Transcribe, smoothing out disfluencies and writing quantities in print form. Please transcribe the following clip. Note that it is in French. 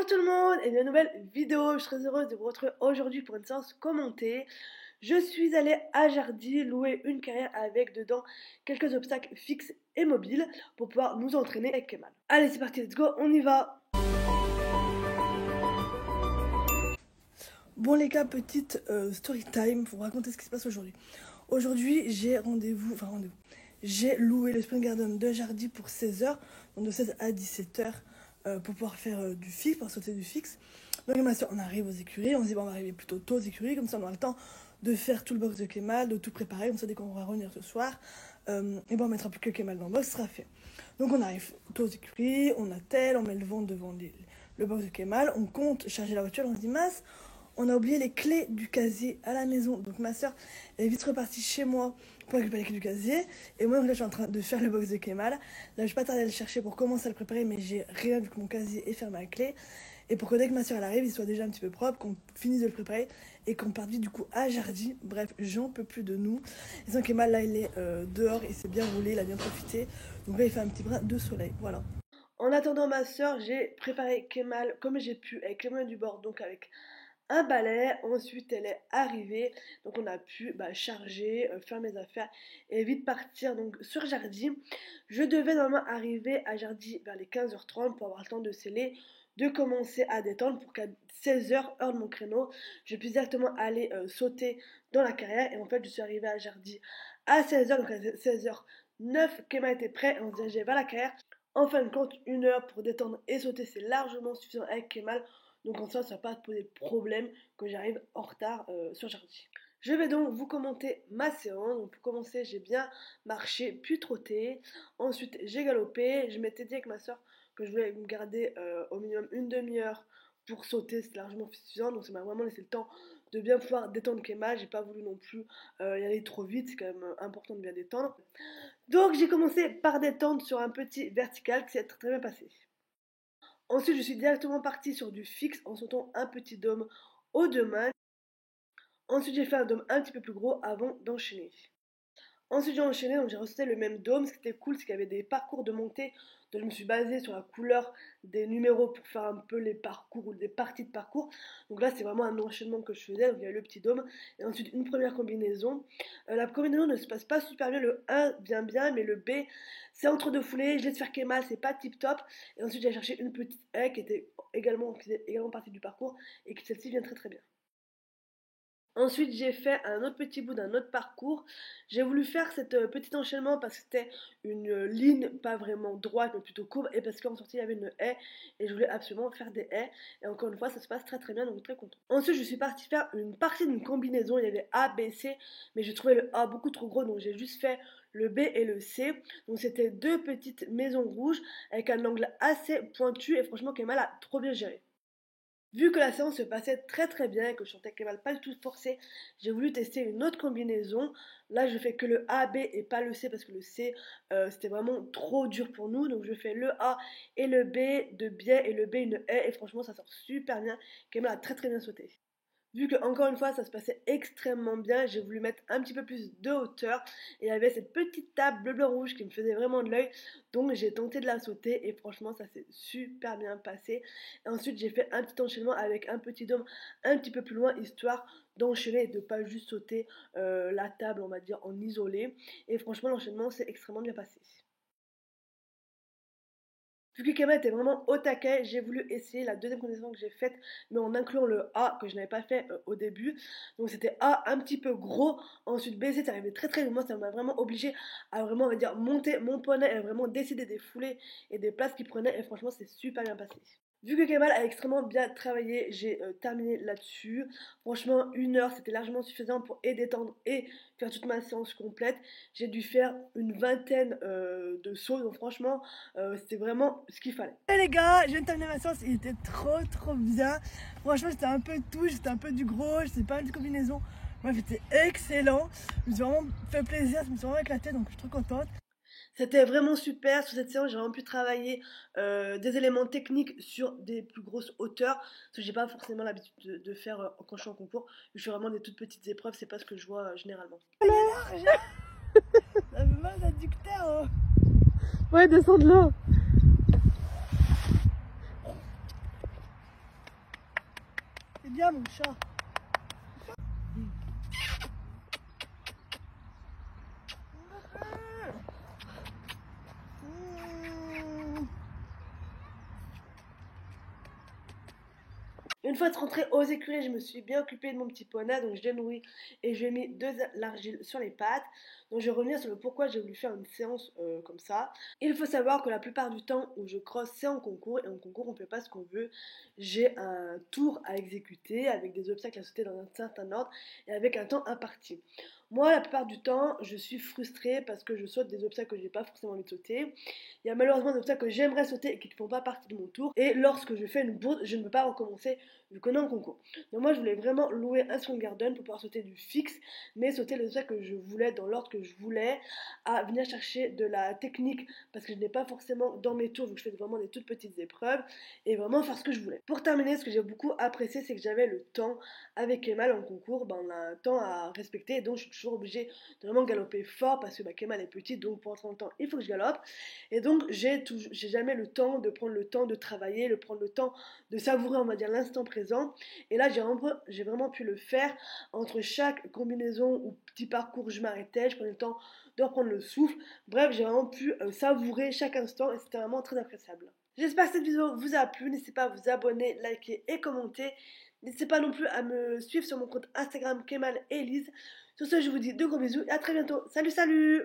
Bonjour tout le monde et une nouvelle vidéo. Je suis très heureuse de vous retrouver aujourd'hui pour une séance commentée. Je suis allée à Jardy louer une carrière avec dedans quelques obstacles fixes et mobiles pour pouvoir nous entraîner avec Kemal. Allez, c'est parti, let's go, on y va. Bon les gars, petite story time pour vous raconter ce qui se passe aujourd'hui. Aujourd'hui, j'ai j'ai loué le Spring Garden de Jardy pour 16h, donc de 16 à 17h. Pour pouvoir faire du fixe, pour sauter du fixe. Donc ma soeur, on arrive aux écuries, on se dit bon, on va arriver plutôt tôt aux écuries, comme ça on aura le temps de faire tout le box de Kemal, de tout préparer, comme ça dès qu'on va revenir ce soir, et bon on mettra plus que Kemal dans le box, ce sera fait. Donc on arrive tôt aux écuries, on attelle, on met le ventre devant le box de Kemal, on compte charger la voiture, on se dit mince, on a oublié les clés du casier à la maison. Donc ma soeur est vite repartie chez moi pour récupérer les clés du casier. Et moi, là, je suis en train de faire le box de Kemal. Là, je vais pas tarder à le chercher pour commencer à le préparer, mais j'ai rien vu que mon casier est fermé à clé. Et pour que dès que ma soeur elle arrive, il soit déjà un petit peu propre, qu'on finisse de le préparer et qu'on parte vite du coup à Jardy. Bref, j'en peux plus de nous. Et sans Kemal, là, il est dehors, il s'est bien roulé, il a bien profité. Donc là, il fait un petit brin de soleil. Voilà. En attendant ma soeur, j'ai préparé Kemal comme j'ai pu avec les moyens du bord, donc avec un balai. Ensuite elle est arrivée, donc on a pu charger, faire mes affaires et vite partir donc sur Jardy. Je devais normalement arriver à Jardy vers les 15h30 pour avoir le temps de sceller, de commencer à détendre pour qu'à 16h, heure de mon créneau, je puisse directement aller sauter dans la carrière. Et en fait je suis arrivée à Jardy à 16h, donc à 16h09 Kemal était prêt et on se dirigeait vers la carrière. En fin de compte, 1 heure pour détendre et sauter c'est largement suffisant avec Kemal. Donc en soi, ça ne va pas te poser de problème que j'arrive en retard sur Jardy. Je vais donc vous commenter ma séance. Donc pour commencer, j'ai bien marché puis trotté. Ensuite, j'ai galopé. Je m'étais dit avec ma soeur que je voulais me garder au minimum une demi-heure pour sauter. C'est largement suffisant. Donc ça m'a vraiment laissé le temps de bien pouvoir détendre Kemal. J'ai pas voulu non plus y aller trop vite. C'est quand même important de bien détendre. Donc j'ai commencé par détendre sur un petit vertical qui s'est très bien passé. Ensuite, je suis directement partie sur du fixe en sautant un petit dôme aux deux mains. Ensuite, j'ai fait un dôme un petit peu plus gros avant d'enchaîner. Ensuite, j'ai enchaîné, donc j'ai ressauté le même dôme. Ce qui était cool, c'est qu'il y avait des parcours de montée. Donc, je me suis basée sur la couleur des numéros pour faire un peu les parcours ou des parties de parcours. Donc là, c'est vraiment un enchaînement que je faisais. Donc, il y avait le petit dôme. Et ensuite, une première combinaison. La combinaison ne se passe pas super bien. Le 1 vient bien, mais le B, c'est entre deux foulées. Je laisse faire Kemal, c'est pas tip top. Et ensuite, j'ai cherché une petite haie qui faisait également partie du parcours. Et qui celle-ci vient très très bien. Ensuite, j'ai fait un autre petit bout d'un autre parcours. J'ai voulu faire cette petit enchaînement parce que c'était une ligne pas vraiment droite mais plutôt courbe et parce qu'en sortie il y avait une haie et je voulais absolument faire des haies. Et encore une fois, ça se passe très très bien, donc très content. Ensuite, je suis partie faire une partie d'une combinaison. Il y avait A, B, C, mais j'ai trouvé le A beaucoup trop gros, donc j'ai juste fait le B et le C. Donc c'était deux petites maisons rouges avec un angle assez pointu et franchement Kemal a trop bien géré. Vu que la séance se passait très très bien et que je sentais Kemal pas du tout forcé, j'ai voulu tester une autre combinaison. Là je fais que le A, B et pas le C parce que le C c'était vraiment trop dur pour nous. Donc je fais le A et le B de biais et le B une haie et franchement ça sort super bien. Kemal a très très bien sauté. Vu que encore une fois ça se passait extrêmement bien, j'ai voulu mettre un petit peu plus de hauteur et il y avait cette petite table bleu blanc rouge qui me faisait vraiment de l'œil, donc j'ai tenté de la sauter et franchement ça s'est super bien passé. Et ensuite j'ai fait un petit enchaînement avec un petit dôme un petit peu plus loin histoire d'enchaîner et de pas juste sauter la table on va dire en isolé, et franchement l'enchaînement s'est extrêmement bien passé. Vu que Kemal était vraiment au taquet, j'ai voulu essayer la deuxième combinaison que j'ai faite, mais en incluant le A que je n'avais pas fait au début. Donc c'était A un petit peu gros, ensuite B, c'est arrivé très très vite. Moi ça m'a vraiment obligé à vraiment, on va dire, monter mon poney et vraiment décider des foulées et des places qu'il prenait. Et franchement c'est super bien passé. Vu que Kemal a extrêmement bien travaillé, j'ai terminé là-dessus. Franchement, 1 heure, c'était largement suffisant pour détendre et faire toute ma séance complète. J'ai dû faire une vingtaine de sauts, donc franchement, c'était vraiment ce qu'il fallait. Et les gars, je viens de terminer ma séance, il était trop bien. Franchement, c'était un peu tout, c'était un peu du gros, je sais pas, une combinaison. Bref, c'était excellent. Je me suis vraiment fait plaisir, je me suis vraiment éclatée, donc je suis trop contente. C'était vraiment super. Sur cette séance, j'ai vraiment pu travailler des éléments techniques sur des plus grosses hauteurs. Parce que j'ai pas forcément l'habitude de faire quand je suis en concours. Je fais vraiment des toutes petites épreuves, c'est pas ce que je vois généralement. Alors, ça fait mal l'adducteur. Ouais, descends de là. Viens mon chat. Une fois rentrée aux écuries, je me suis bien occupée de mon petit poney, donc je l'ai nourri et je lui ai mis de l'argile sur les pattes. Donc je vais revenir sur le pourquoi j'ai voulu faire une séance comme ça. Il faut savoir que la plupart du temps où je crosse, c'est en concours, et en concours on ne fait pas ce qu'on veut. J'ai un tour à exécuter avec des obstacles à sauter dans un certain ordre et avec un temps imparti. Moi, la plupart du temps, je suis frustrée parce que je saute des obstacles que je n'ai pas forcément envie de sauter. Il y a malheureusement des obstacles que j'aimerais sauter et qui ne font pas partie de mon tour. Et lorsque je fais une bourde, je ne peux pas recommencer vu qu'on est en concours. Donc moi, je voulais vraiment louer un Spring Garden pour pouvoir sauter du fixe, mais sauter les obstacles que je voulais dans l'ordre que je voulais, à venir chercher de la technique parce que je n'ai pas forcément dans mes tours, vu que je fais vraiment des toutes petites épreuves, et vraiment faire ce que je voulais. Pour terminer, ce que j'ai beaucoup apprécié, c'est que j'avais le temps avec Kemal en concours. On a un temps à respecter, donc je suis toujours obligée de vraiment galoper fort parce que Kemal est petite, donc pour entrer dans le temps, il faut que je galope. Et donc j'ai jamais le temps de prendre le temps de travailler, de prendre le temps de savourer, on va dire, l'instant présent. Et là, j'ai vraiment pu le faire entre chaque combinaison ou petit parcours. Je m'arrêtais, je prenais le temps de reprendre le souffle. Bref, j'ai vraiment pu savourer chaque instant et c'était vraiment très appréciable. J'espère que cette vidéo vous a plu. N'hésitez pas à vous abonner, liker et commenter. N'hésitez pas non plus à me suivre sur mon compte Instagram Kemal et Elise. Sur ce, je vous dis de gros bisous et à très bientôt. Salut, salut!